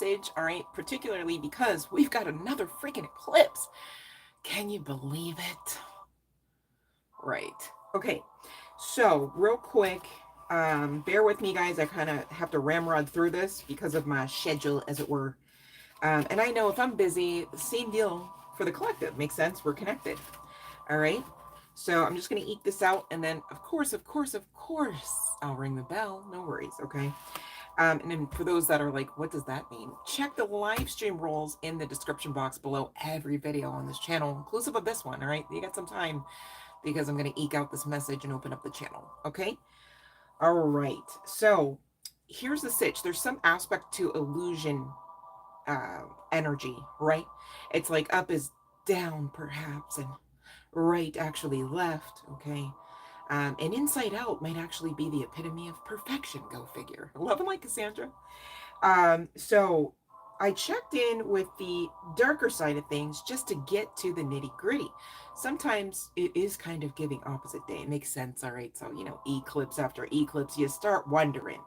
message, all right, particularly because we've got another freaking eclipse. Can you believe it? Right. Okay. So real quick, bear with me, guys. I kind of have to ramrod through this because of my schedule, as it were. And I know if I'm busy, same deal for the collective. Makes sense. We're connected. All right. So I'm just going to eke this out. And then, of course, I'll ring the bell. No worries. Okay. And then for those that are like, what does that mean? Check the live stream rules in the description box below every video on this channel, inclusive of this one. All right. You got some time because I'm going to eke out this message and open up the channel. Okay. All right. So here's the sitch. There's some aspect to illusion energy, right? It's like up is down perhaps, and right actually left. Okay. And inside out might actually be the epitome of perfection. Go figure. Love and like Cassandra. So I checked in with the darker side of things just to get to the nitty gritty. Sometimes it is kind of giving opposite day. It makes sense. All right. So, you know, eclipse after eclipse, you start wondering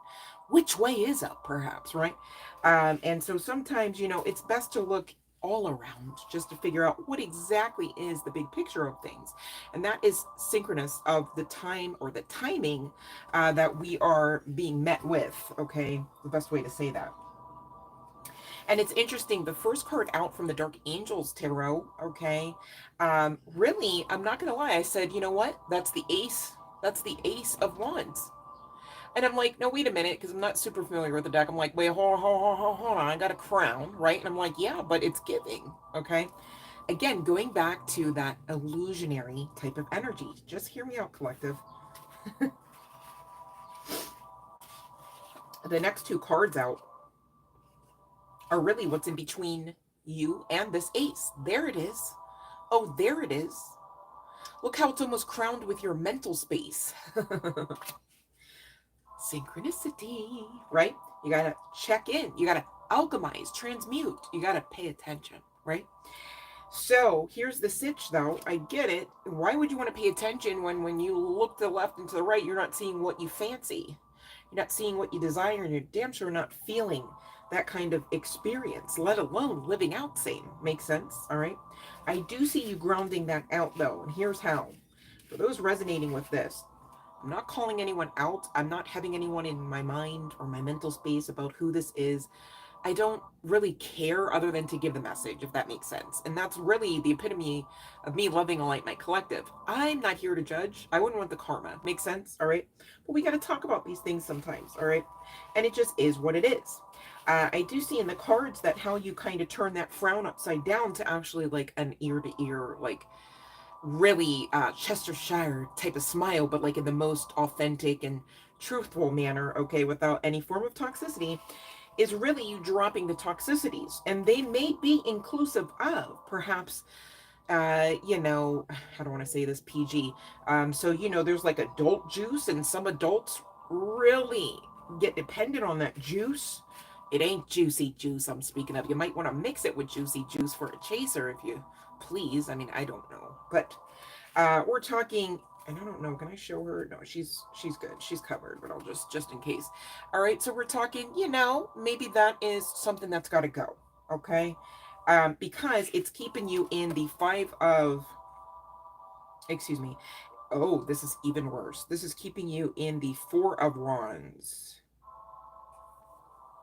which way is up, perhaps, right? And so sometimes, you know, it's best to look all around just to figure out what exactly is the big picture of things. And that is synchronous of the time or the timing that we are being met with. Okay. The best way to say that. And it's interesting, the first card out from the Dark Angels Tarot, okay, really, I'm not going to lie, I said, you know what, that's the Ace of Wands. And I'm like, no, wait a minute, because I'm not super familiar with the deck. I'm like, wait, hold on, I got a crown, right? And I'm like, yeah, but it's giving, okay? Again, going back to that illusionary type of energy. Just hear me out, collective. The next two cards out are really what's in between you and this ace. There it is. Oh, there it is. Look how it's almost crowned with your mental space. Synchronicity, right? You got to check in. You got to alchemize, transmute. You got to pay attention, right? So here's the sitch, though. I get it. Why would you want to pay attention when you look to the left and to the right, you're not seeing what you fancy? You're not seeing what you desire, and you're damn sure not feeling that kind of experience, let alone living out same. Makes sense? All right. I do see you grounding that out, though, and here's how. For those resonating with this, I'm not calling anyone out. I'm not having anyone in my mind or my mental space about who this is. I don't really care other than to give the message, if that makes sense. And that's really the epitome of me loving a light night collective. I'm not here to judge. I wouldn't want the karma. Make sense? All right. But we got to talk about these things sometimes. All right. And it just is what it is. I do see in the cards that how you kind of turn that frown upside down to actually like an ear to ear, like really Chestershire type of smile, but like in the most authentic and truthful manner, okay, without any form of toxicity, is really you dropping the toxicities. And they may be inclusive of perhaps, you know, how do I want to say this, PG? So, you know, there's like adult juice, and some adults really get dependent on that juice. It ain't juicy juice I'm speaking of. You might want to mix it with juicy juice for a chaser if you please. I mean, I don't know. But we're talking, and I don't know, can I show her? No, she's good. She's covered, but I'll just in case. All right, so we're talking, you know, maybe that is something that's got to go, okay? Because it's keeping you in the excuse me. Oh, this is even worse. This is keeping you in the Four of Wands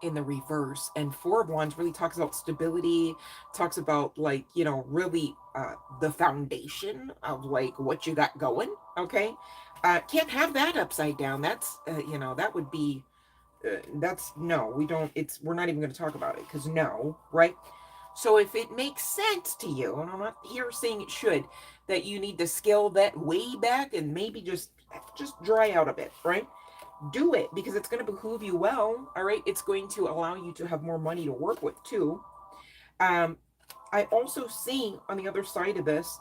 in the reverse. And Four of Wands really talks about stability, talks about like, you know, really the foundation of like what you got going, okay? Can't have that upside down. That's you know, that would be that's no, we don't, we're not even going to talk about it, because no, right? So if it makes sense to you, and I'm not here saying it should, that you need to scale that way back and maybe just dry out a bit, right? Do it, because it's going to behoove you well. All right. It's going to allow you to have more money to work with too. I also see on the other side of this,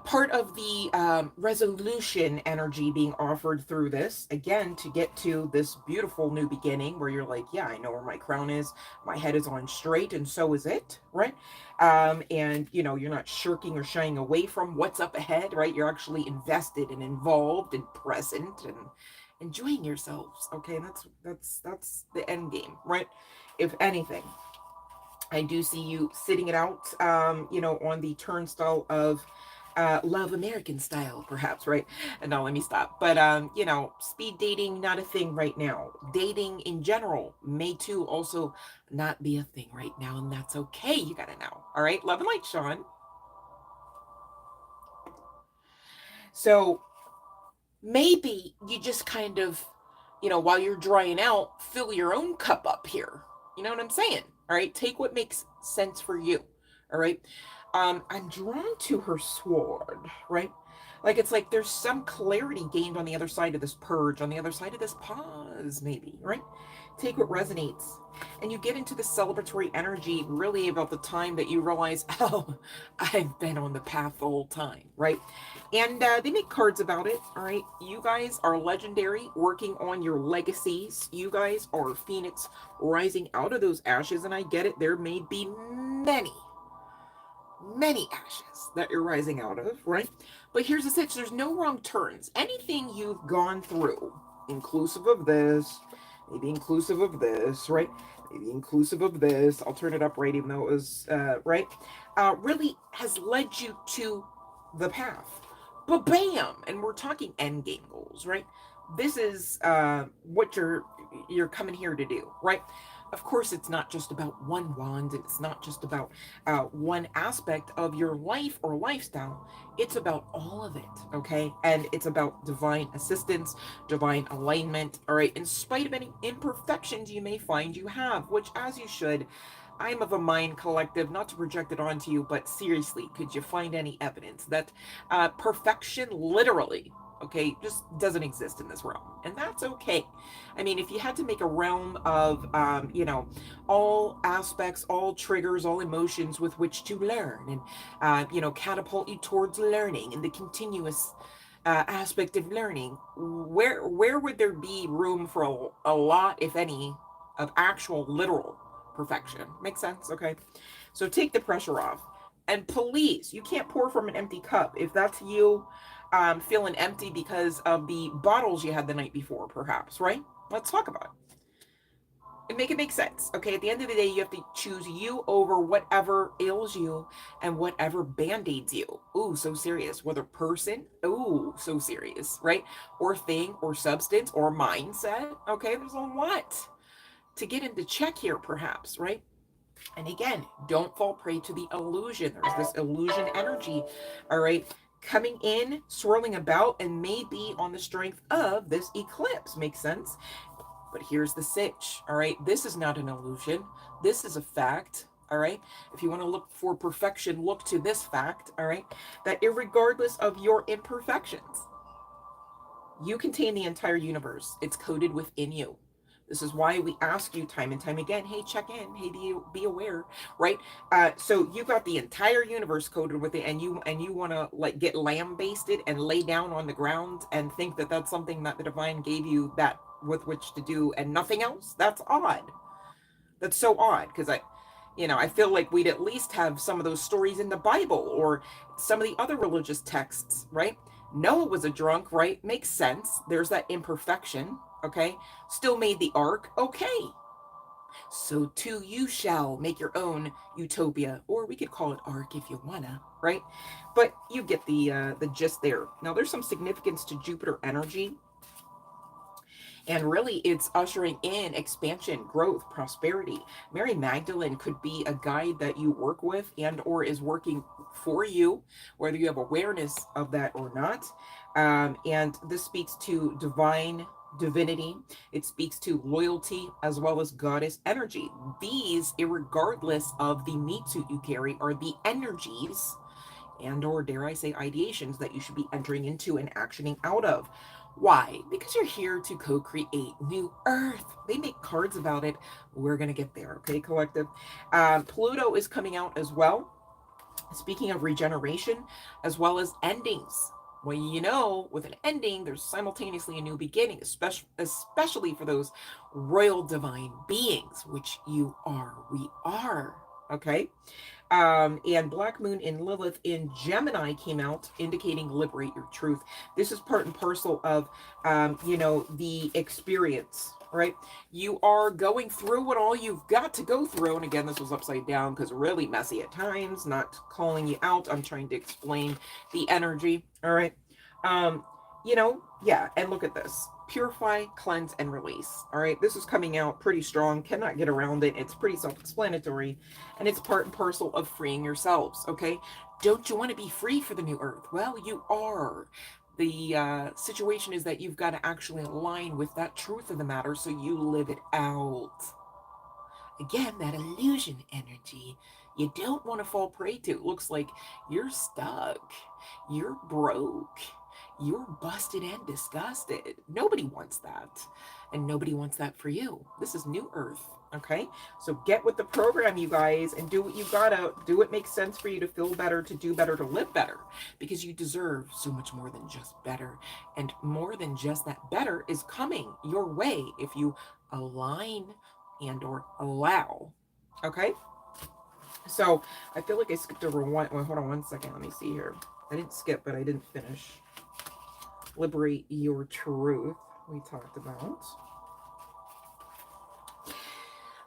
part of the resolution energy being offered through this, again, to get to this beautiful new beginning where you're like, yeah, I know where my crown is. My head is on straight, and so is it, right? And, you know, you're not shirking or shying away from what's up ahead, right? You're actually invested and involved and present and enjoying yourselves, okay? That's the end game, right? If anything, I do see you sitting it out, you know, on the turnstile of love American style, perhaps, right? And now let me stop. But, you know, speed dating, not a thing right now. Dating in general may too also not be a thing right now, and that's okay. You gotta know. All right, love and light, Sean. So maybe you just kind of, you know, while you're drying out, fill your own cup up here. You know what I'm saying? All right, take what makes sense for you. All right. I'm drawn to her sword, right? Like it's like there's some clarity gained on the other side of this purge, on the other side of this pause, maybe, right? Take what resonates. And you get into the celebratory energy really about the time that you realize, oh, I've been on the path the whole time, right? And they make cards about it, all right? You guys are legendary, working on your legacies. You guys are Phoenix rising out of those ashes, and I get it. There may be many ashes that you're rising out of, right? But here's the sitch. There's no wrong turns. Anything you've gone through, inclusive of this, maybe inclusive of this, right? Maybe inclusive of this. I'll turn it up right, even though it was, right? Really has led you to the path. But bam! And we're talking end game goals, right? This is what you're coming here to do, right? Of course, it's not just about one wand, and it's not just about one aspect of your life or lifestyle. It's about all of it, okay? And it's about divine assistance, divine alignment, all right? In spite of any imperfections you may find you have, which, as you should, I'm of a mind collective, not to project it onto you, but seriously, could you find any evidence that perfection literally, okay, just doesn't exist in this realm? And that's okay. I mean, if you had to make a realm of, you know, all aspects, all triggers, all emotions with which to learn and, you know, catapult you towards learning and the continuous aspect of learning, where would there be room for a lot, if any, of actual literal perfection? Makes sense? Okay. So take the pressure off. And please, you can't pour from an empty cup. If that's you, feeling empty because of the bottles you had the night before, perhaps, right? Let's talk about it. And make it make sense. Okay. At the end of the day, you have to choose you over whatever ails you and whatever band-aids you. Ooh, so serious. Whether person, ooh, so serious, right? Or thing, or substance, or mindset. Okay. There's a lot to get into check here, perhaps, right? And again, don't fall prey to the illusion. There's this illusion energy, all right, coming in, swirling about, and maybe on the strength of this eclipse. Makes sense? But here's the sitch, all right? This is not an illusion. This is a fact, all right? If you want to look for perfection, look to this fact, all right? That irregardless of your imperfections, you contain the entire universe. It's coded within you. This is why we ask you time and time again, hey, check in, hey, be aware, right? So you got the entire universe coded with it, and you want to like get lambasted and lay down on the ground and think that that's something that the divine gave you that with which to do and nothing else. That's odd. That's so odd, because I feel like we'd at least have some of those stories in the Bible or some of the other religious texts, right? Noah was a drunk, right? Makes sense. There's that imperfection, okay? Still made the ark, okay. So too you shall make your own utopia, or we could call it ark if you wanna, right? But you get the gist there. Now there's some significance to Jupiter energy. And really, it's ushering in expansion, growth, prosperity. Mary Magdalene could be a guide that you work with and or is working for you, whether you have awareness of that or not. And this speaks to divinity. It speaks to loyalty as well as goddess energy. These, irregardless of the meat suit you carry, are the energies and or dare I say ideations that you should be entering into and actioning out of. Why? Because you're here to co-create new earth. They make cards about it. We're going to get there. Okay, collective. Pluto is coming out as well. Speaking of regeneration, as well as endings. Well, you know, with an ending, there's simultaneously a new beginning, especially for those royal divine beings, which you are. We are. Okay. And Black Moon in Lilith in Gemini came out, indicating liberate your truth. This is part and parcel of, the experience, right? You are going through what all you've got to go through. And again, this was upside down because really messy at times, not calling you out. I'm trying to explain the energy. All right. You know, yeah. And look at this. Purify, cleanse, and release. All right. This is coming out pretty strong. Cannot get around it. It's pretty self-explanatory. And it's part and parcel of freeing yourselves. Okay. Don't you want to be free for the new earth? Well, you are. The situation is that you've got to actually align with that truth of the matter so you live it out. Again, that illusion energy you don't want to fall prey to. It looks like you're stuck, you're broke, you're busted and disgusted. Nobody wants that. And nobody wants that for you. This is New Earth. Okay, so get with the program, you guys, and do what you gotta do. What makes sense for you to feel better, to do better, to live better, because you deserve so much more than just better. And more than just that better is coming your way if you align and or allow. Okay, so I feel like I skipped over one. Well, hold on one second. Let me see here. I didn't skip, but I didn't finish. Liberate your truth. We talked about.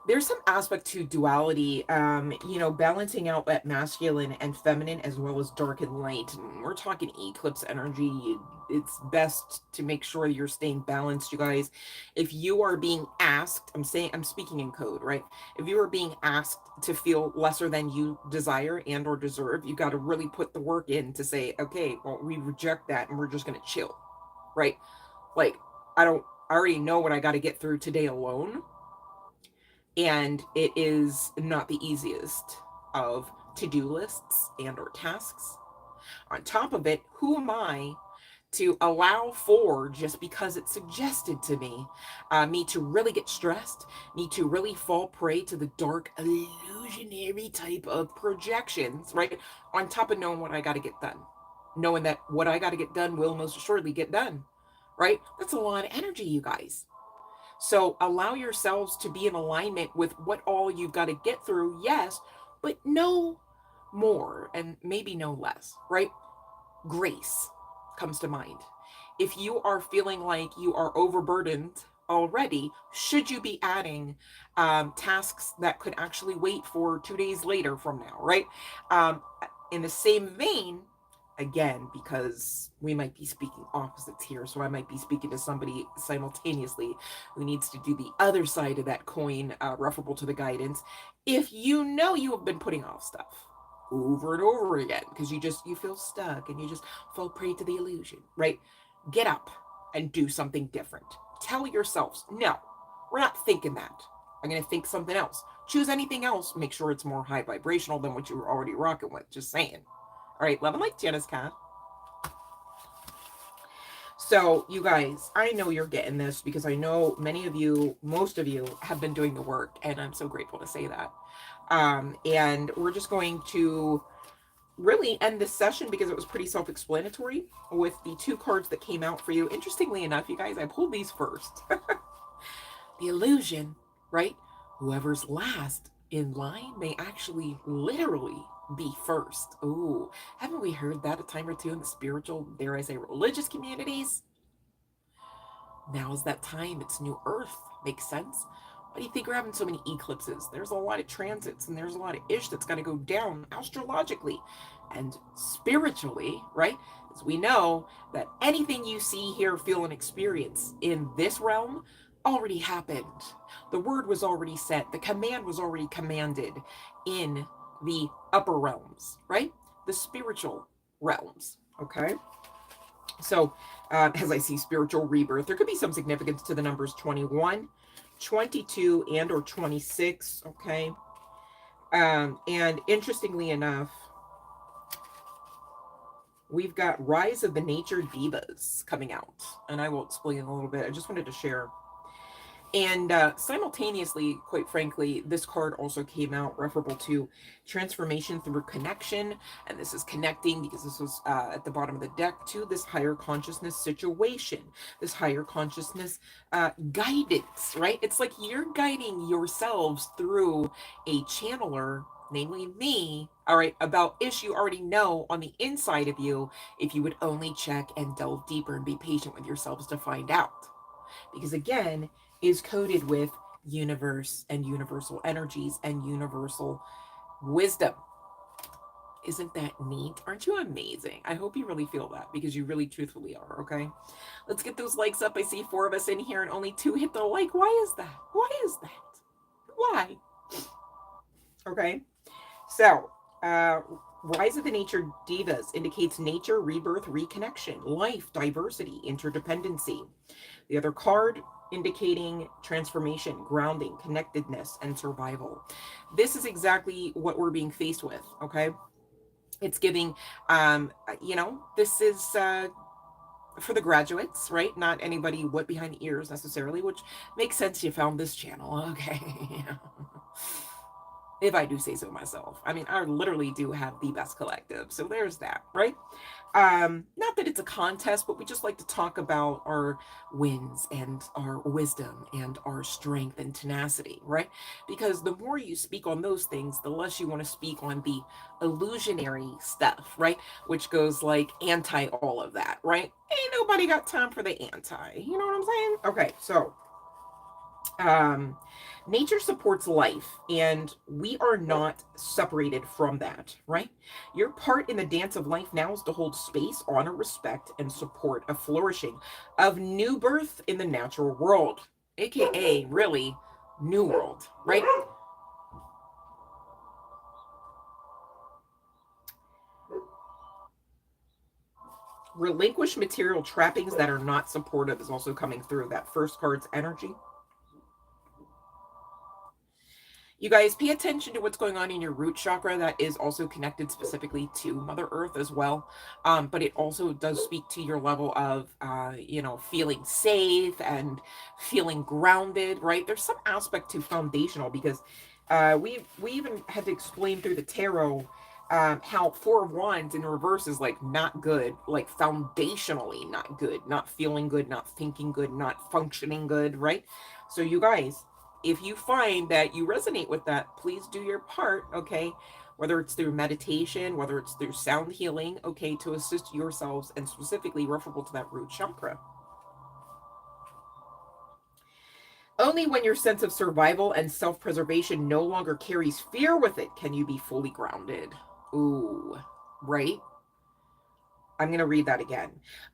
There's some aspect to duality, you know, balancing out that masculine and feminine as well as dark and light. And we're talking eclipse energy. It's best to make sure you're staying balanced, you guys. If you are being asked, I'm speaking in code, right? If you are being asked to feel lesser than you desire and or deserve, you got to really put the work in to say, okay, well, we reject that and we're just going to chill, right? Like, I already know what I got to get through today alone. And it is not the easiest of to-do lists and or tasks. On top of it, who am I to allow for, just because it's suggested to me to really get stressed, me to really fall prey to the dark illusionary type of projections, right? On top of knowing what I got to get done. Knowing that what I got to get done will most assuredly get done, right? That's a lot of energy, you guys. So allow yourselves to be in alignment with what all you've got to get through, yes, but no more and maybe no less, right? Grace comes to mind. If you are feeling like you are overburdened already, should you be adding tasks that could actually wait for 2 days later from now, right? In the same vein, again, because we might be speaking opposites here, so I might be speaking to somebody simultaneously who needs to do the other side of that coin, referable to the guidance. If you know you have been putting off stuff over and over again because you feel stuck and you just fall prey to the illusion, right? Get up and do something different. Tell yourselves, no, we're not thinking that. I'm going to think something else. Choose anything else. Make sure it's more high vibrational than what you were already rocking with. Just saying. All right, love and light, Janice Cat. So, you guys, I know you're getting this because I know many of you, most of you, have been doing the work, and I'm so grateful to say that. And we're just going to really end this session because it was pretty self-explanatory with the 2 cards that came out for you. Interestingly enough, you guys, I pulled these first. The illusion, right? Whoever's last in line may actually literally be first. Ooh, haven't we heard that a time or two in the spiritual, dare I say, religious communities? Now is that time. It's New Earth. Makes sense? Why do you think we're having so many eclipses? There's a lot of transits and there's a lot of ish that's got to go down astrologically and spiritually, right? As we know that anything you see, hear, feel, and experience in this realm already happened. The word was already set. The command was already commanded in the upper realms, right? The spiritual realms, okay? So, as I see spiritual rebirth, there could be some significance to the numbers 21, 22, and or 26, okay? And interestingly enough, we've got Rise of the Nature Divas coming out, and I will explain a little bit. I just wanted to share. And simultaneously, quite frankly, this card also came out referable to transformation through connection. And this is connecting because this was at the bottom of the deck to this higher consciousness situation, this higher consciousness guidance, right? It's like you're guiding yourselves through a channeler, namely me, all right, about ish you already know on the inside of you, if you would only check and delve deeper and be patient with yourselves to find out. Because again, is coded with universe and universal energies and universal wisdom. Isn't that neat? Aren't you amazing? I hope you really feel that, because you really truthfully are, okay? Let's get those likes up. I see 4 of us in here and only 2 hit the like. Why is that? Why is that? Why? Okay. So, Rise of the Nature Divas indicates nature, rebirth, reconnection, life, diversity, interdependency. The other card indicating transformation, grounding, connectedness, and survival. This is exactly what we're being faced with, okay? It's giving, this is for the graduates, right? Not anybody wet behind the ears necessarily, which makes sense. You found this channel, okay? If I do say so myself. I mean, I literally do have the best collective, so there's that, right? Not that it's a contest, but we just like to talk about our wins and our wisdom and our strength and tenacity, right? Because the more you speak on those things, the less you want to speak on the illusionary stuff, right? Which goes like anti all of that, right? Ain't nobody got time for the anti, you know what I'm saying? Okay, so nature supports life, and we are not separated from that, right? Your part in the dance of life now is to hold space, honor, respect, and support a flourishing of new birth in the natural world, aka really new world, right? Relinquish material trappings that are not supportive is also coming through. That first card's energy. You guys pay attention to what's going on in your root chakra. That is also connected specifically to Mother Earth as well. But it also does speak to your level of, feeling safe and feeling grounded, right? There's some aspect to foundational, because we even had to explain through the tarot how 4 of Wands in reverse is like not good, like foundationally not good, not feeling good, not thinking good, not functioning good, right? So you guys, if you find that you resonate with that, please do your part, okay? Whether it's through meditation, whether it's through sound healing, okay, to assist yourselves, and specifically referable to that root chakra. Only when your sense of survival and self-preservation no longer carries fear with it can you be fully grounded. Ooh, right? I'm going to read that again.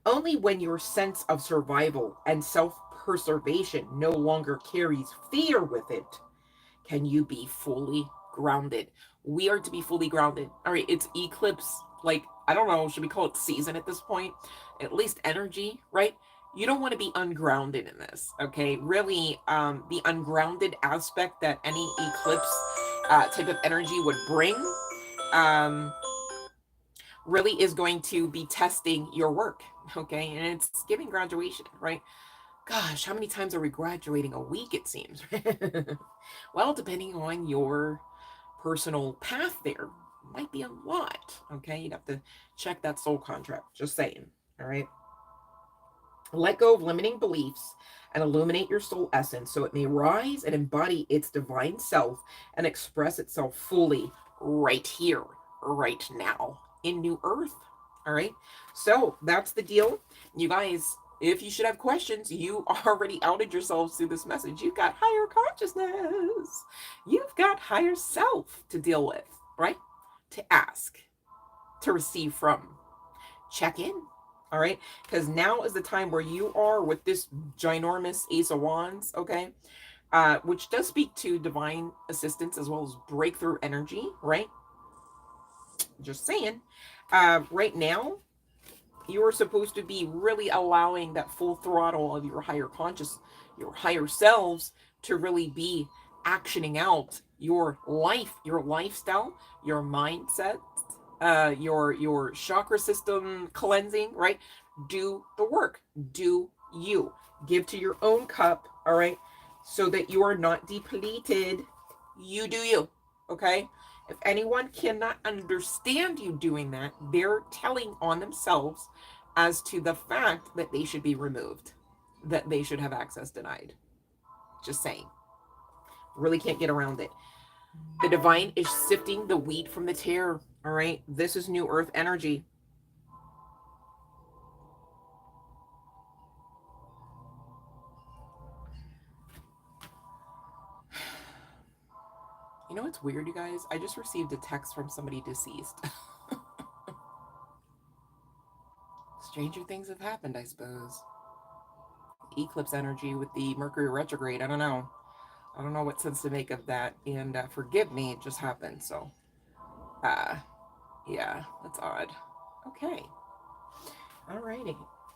Only when your sense of survival and self-preservation no longer carries fear with it can you be fully grounded. We are to be fully grounded. All right, it's eclipse. Like, I don't know, should we call it season at this point? At least energy, right? You don't want to be ungrounded in this, okay? Really, the ungrounded aspect that any eclipse type of energy would bring really is going to be testing your work, okay? And it's giving graduation, right? Gosh, how many times are we graduating a week, it seems? Well, depending on your personal path there, might be a lot, okay? You'd have to check that soul contract, just saying, all right? Let go of limiting beliefs and illuminate your soul essence so it may rise and embody its divine self and express itself fully right here, right now, in New Earth, all right? So that's the deal. You guys, if you should have questions, you already outed yourselves through this message. You've got higher consciousness. You've got higher self to deal with, right? To ask, to receive from. Check in, all right? Because now is the time where you are with this ginormous Ace of Wands, okay? Which does speak to divine assistance as well as breakthrough energy, right? Just saying. Right now, you are supposed to be really allowing that full throttle of your higher conscious, your higher selves to really be actioning out your life, your lifestyle, your mindset, your chakra system cleansing, right? Do the work. Do you. Give to your own cup, all right? So that you are not depleted. You do you, okay? If anyone cannot understand you doing that, they're telling on themselves as to the fact that they should be removed, that they should have access denied. Just saying. Really can't get around it. The divine is sifting the wheat from the tare, all right? This is New Earth energy. You know what's weird, you guys? I just received a text from somebody deceased. Stranger things have happened, I suppose. Eclipse energy with the Mercury retrograde. I don't know. I don't know what sense to make of that. And forgive me, it just happened. So, uh, yeah, that's odd. Okay. Alrighty.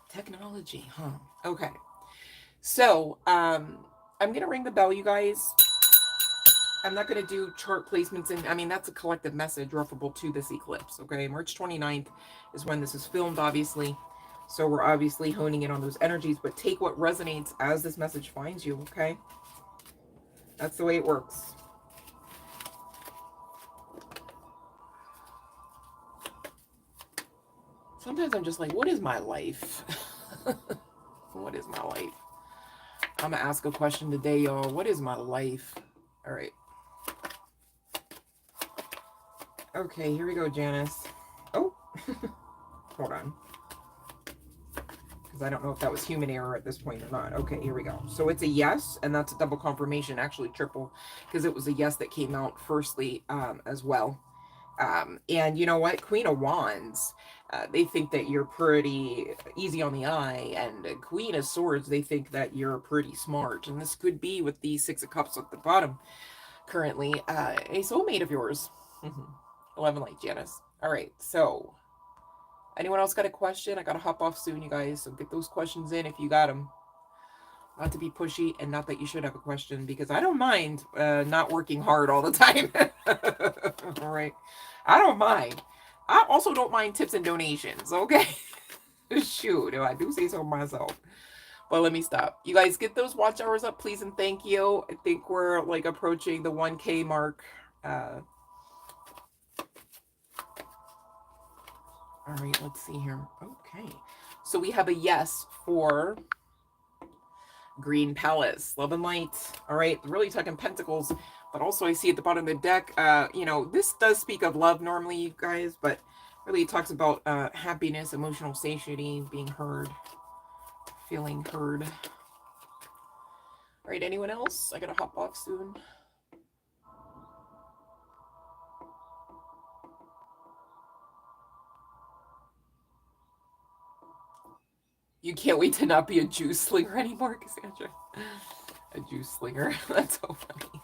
Technology, huh? Okay. So, I'm going to ring the bell, you guys. I'm not going to do chart placements. And I mean, that's a collective message referable to this eclipse. Okay. March 29th is when this is filmed, obviously. So we're obviously honing in on those energies, but take what resonates as this message finds you. Okay. That's the way it works. Sometimes I'm just like, what is my life? What is my life? I'm going to ask a question today, y'all. What is my life? All right. Okay, here we go, Janice. Oh, hold on. Because I don't know if that was human error at this point or not. Okay, here we go. So it's a yes, and that's a double confirmation, actually triple, because it was a yes that came out firstly as well. And you know what? Queen of Wands, they think that you're pretty easy on the eye, and Queen of Swords, they think that you're pretty smart. And this could be with the Six of Cups at the bottom currently, a soulmate of yours. 11 light, Janice. All right, so anyone else got a question? I gotta hop off soon, you guys, so get those questions in if you got them. Not to be pushy, and not that you should have a question, because I don't mind not working hard all the time. All right. I don't mind. I also don't mind tips and donations, okay? Shoot, if I do say so myself. But let me stop. You guys get those watch hours up, please, and thank you. I think we're like approaching the 1K mark. All right, let's see here. Okay. So we have a yes for Green Palace, Love and Light. All right, really talking Pentacles, but also I see at the bottom of the deck, you know, this does speak of love normally, you guys, but really it talks about happiness, emotional satiety, being heard, feeling heard. All right, anyone else? I gotta hop off soon. You can't wait to not be a juice slinger anymore, Cassandra. A juice slinger. That's so funny.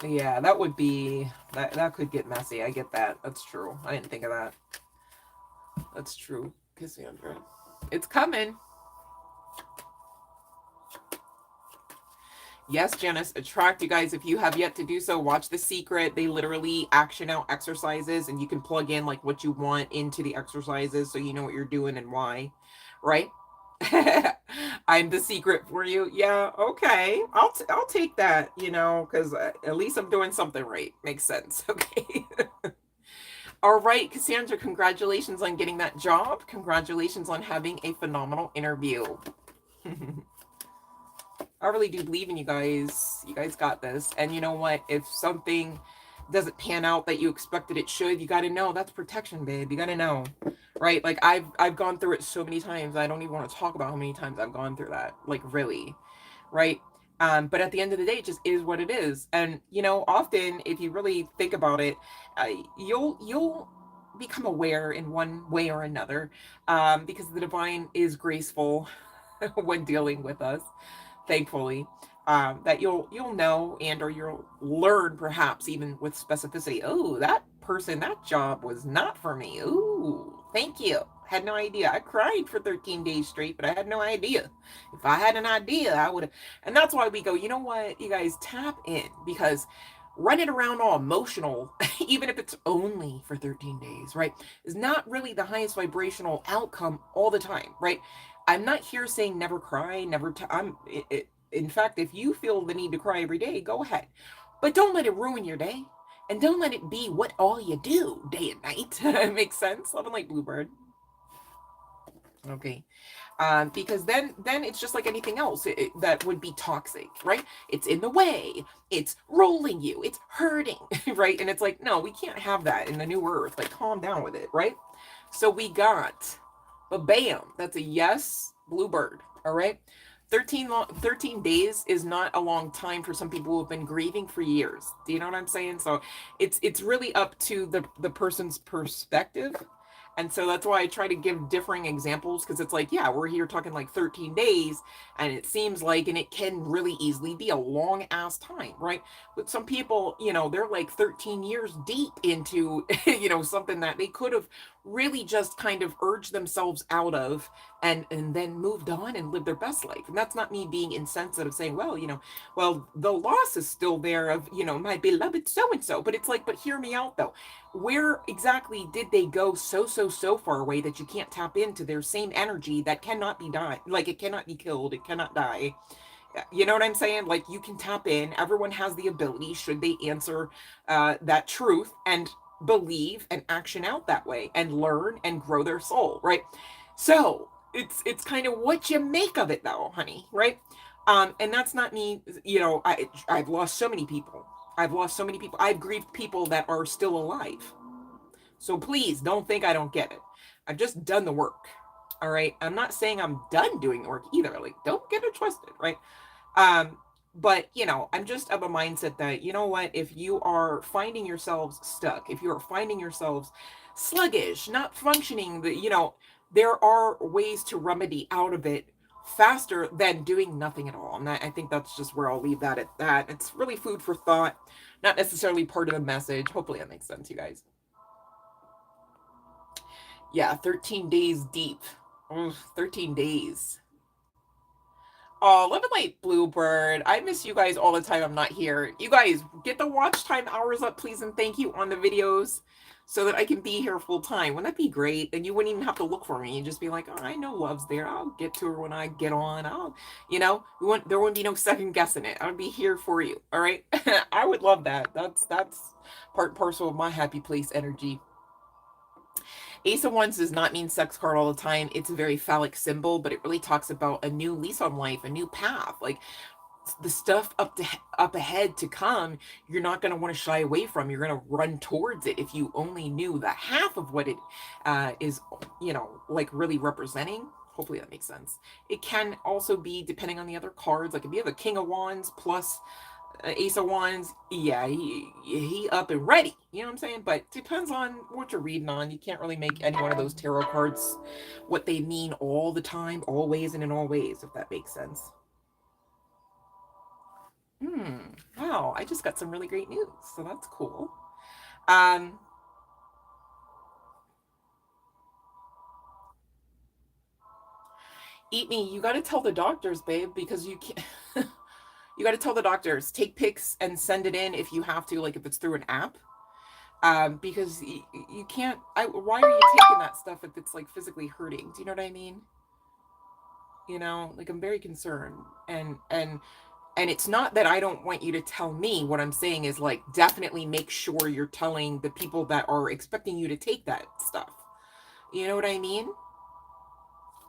Yeah, that would be, that could get messy. I get that. That's true. I didn't think of that. That's true, Cassandra. It's coming. Yes, Janice, attract. You guys, if you have yet to do so, watch The Secret. They literally action out exercises, and you can plug in like what you want into the exercises so you know what you're doing and why, right? I'm the secret for you. Yeah, okay. I'll take that, you know, because at least I'm doing something right. Makes sense. Okay. All right, Cassandra, congratulations on getting that job. Congratulations on having a phenomenal interview. I really do believe in you guys. You guys got this. And you know what? If something doesn't pan out that you expected it should, you got to know that's protection, babe. You got to know, right? Like I've gone through it so many times. I don't even want to talk about how many times I've gone through that. Like really, right? But at the end of the day, it just is what it is. And you know, often if you really think about it, you'll become aware in one way or another, because the divine is graceful when dealing with us, thankfully, that you'll know, and or you'll learn perhaps even with specificity. Oh, that person, that job was not for me. Ooh, thank you. Had no idea. I cried for 13 days straight, but I had no idea. If I had an idea, I would have. And that's why we go, you know what, you guys, tap in, because running around all emotional, even if it's only for 13 days, right, is not really the highest vibrational outcome all the time, right? I'm not here saying never cry, never. In fact, if you feel the need to cry every day, go ahead, but don't let it ruin your day, and don't let it be what all you do day and night. Makes sense. Love and Light, Bluebird. Okay. Because then it's just like anything else that would be toxic, right? It's in the way, it's rolling you, it's hurting, right? And it's like, no, we can't have that in the new earth. Like, calm down with it, right? So we got, but bam, that's a yes, Bluebird. All right. 13 days is not a long time for some people who have been grieving for years. Do you know what I'm saying? So it's really up to the person's perspective. And so that's why I try to give differing examples, because it's like, yeah, we're here talking like 13 days, and it seems like, and it can really easily be a long ass time, right? But some people, you know, they're like 13 years deep into, you know, something that they could have really just kind of urged themselves out of, and then moved on and lived their best life. And that's not me being insensitive, saying, well, you know, well, the loss is still there of, you know, my beloved so and so. But it's like, but hear me out though. Where exactly did they go so far away that you can't tap into their same energy that cannot be died? Like, it cannot be killed, it cannot die. You know what I'm saying? Like, you can tap in. Everyone has the ability, should they answer that truth and believe and action out that way and learn and grow their soul, right? So it's kind of what you make of it though, honey, right? And that's not me, you know, I've lost so many people. I've lost so many people. I've grieved people that are still alive. So please don't think I don't get it. I've just done the work. All right. I'm not saying I'm done doing the work either. Like, don't get it twisted, right? Um, but you know, I'm just of a mindset that, you know what, if you are finding yourselves stuck, if you are finding yourselves sluggish, not functioning, the, you know, there are ways to remedy out of it faster than doing nothing at all. And I think that's just where I'll leave that at that. It's really food for thought, not necessarily part of the message. Hopefully that makes sense, you guys. Yeah, 13 days deep. Ugh, 13 days. Oh, Love and Light Bluebird. I miss you guys all the time I'm not here. You guys, get the watch time hours up, please, and thank you on the videos so that I can be here full time. Wouldn't that be great? And you wouldn't even have to look for me. You'd just be like, oh, I know Love's there. I'll get to her when I get on. You know, there wouldn't be no second guessing it. I would be here for you. All right. I would love that. That's part and parcel of my happy place energy. Ace of Wands does not mean sex card all the time. It's a very phallic symbol, but it really talks about a new lease on life, a new path. Like, the stuff up ahead to come, you're not going to want to shy away from. You're going to run towards it. If you only knew the half of what it is, you know, like really representing. Hopefully that makes sense. It can also be, depending on the other cards, like if you have a King of Wands plus Ace of Wands, yeah, he up and ready. You know what I'm saying? But depends on what you're reading on. You can't really make any one of those tarot cards what they mean all the time, always, and in all ways, if that makes sense. Wow, I just got some really great news, so that's cool. Um, Eat me, you got to tell the doctors, babe, because you can't. You got to tell the doctors, take pics and send it in if you have to, like if it's through an app. Because you can't. Why are you taking that stuff if it's like physically hurting? Do you know what I mean? You know, like I'm very concerned, and it's not that I don't want you to tell me. What I'm saying is, like, definitely make sure you're telling the people that are expecting you to take that stuff. You know what I mean?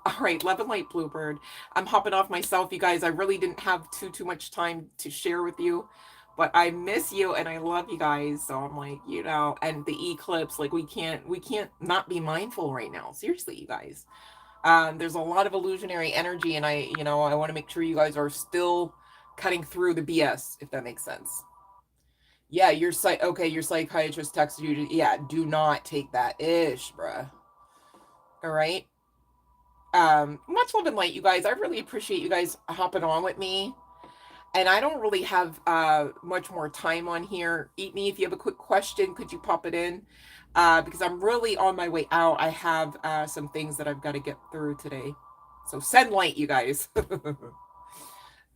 All right, Love and Light Bluebird. I'm hopping off myself, you guys. I really didn't have too much time to share with you, but I miss you and I love you guys. So I'm like, you know, and the eclipse, like we can't not be mindful right now. Seriously, you guys. There's a lot of illusionary energy, and I want to make sure you guys are still cutting through the BS, if that makes sense. Yeah, your psychiatrist texted you to, yeah, do not take that ish, bruh. All right. Much love and light, you guys. I really appreciate you guys hopping on with me. And I don't really have much more time on here. Eat me, if you have a quick question, could you pop it in? Because I'm really on my way out. I have some things that I've got to get through today. So send light, you guys.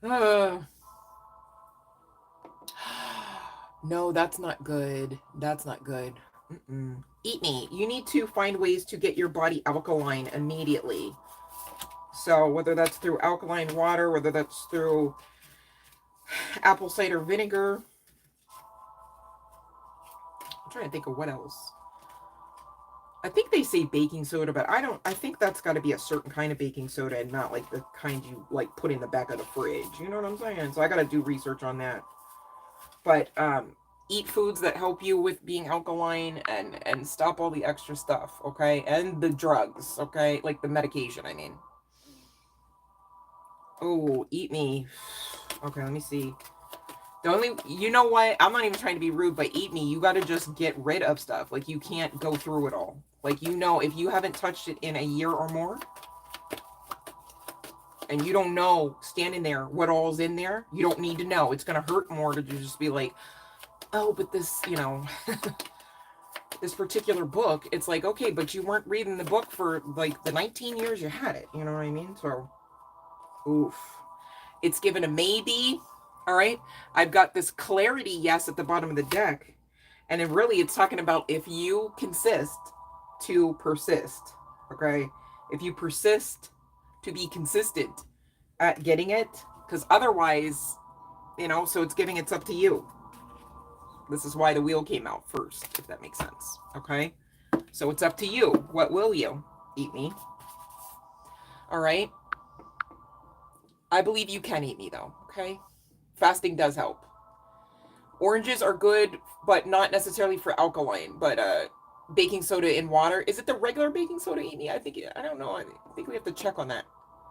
No, that's not good. That's not good. Mm-mm. Eat me. You need to find ways to get your body alkaline immediately. So whether that's through alkaline water, whether that's through apple cider vinegar. I'm trying to think of what else. I think they say baking soda, but I think that's got to be a certain kind of baking soda and not like the kind you like put in the back of the fridge. You know what I'm saying? So I got to do research on that. But eat foods that help you with being alkaline and stop all the extra stuff, okay? And the drugs, okay? Like the medication, I mean. Oh, eat me. Okay, let me see. The only, you know what? I'm not even trying to be rude, but eat me. You got to just get rid of stuff. Like, you can't go through it all. Like, you know, if you haven't touched it in a year or more, and you don't know standing there what all's in there, you don't need to know. It's going to hurt more to just be like, oh, but this, you know, this particular book, it's like, okay, but you weren't reading the book for like the 19 years you had it. You know what I mean? So, oof. It's given a maybe. All right. I've got this clarity yes at the bottom of the deck. And then really it's talking about if you consist to persist. Okay. If you persist to be consistent at getting it, because otherwise, you know, so it's giving it's up to you. This is why the wheel came out first, if that makes sense. Okay. So it's up to you. What will you? Eat me. All right. I believe you can eat me though. Okay. Fasting does help. Oranges are good, but not necessarily for alkaline. But baking soda in water. Is it the regular baking soda eat me? I think, I don't know. I think we have to check on that.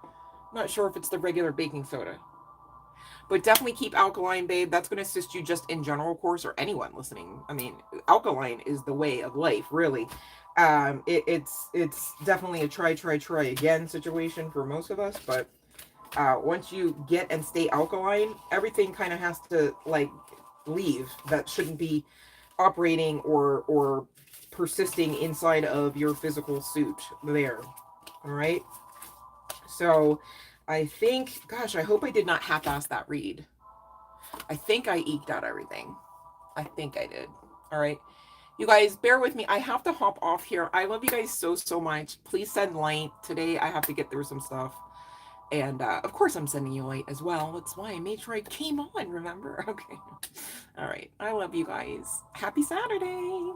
I'm not sure if it's the regular baking soda. But definitely keep alkaline, babe. That's going to assist you just in general course, or anyone listening. I mean, alkaline is the way of life, really. It's definitely a try again situation for most of us. But once you get and stay alkaline, everything kind of has to like leave that shouldn't be operating or persisting inside of your physical suit there. All right. So I think, gosh, I hope I did not half-ass that read. I think I eked out everything. I think I did. All right. You guys, bear with me. I have to hop off here. I love you guys so, so much. Please send light. Today I have to get through some stuff. And of course I'm sending you light as well. That's why I made sure I came on, remember? Okay. All right. I love you guys. Happy Saturday.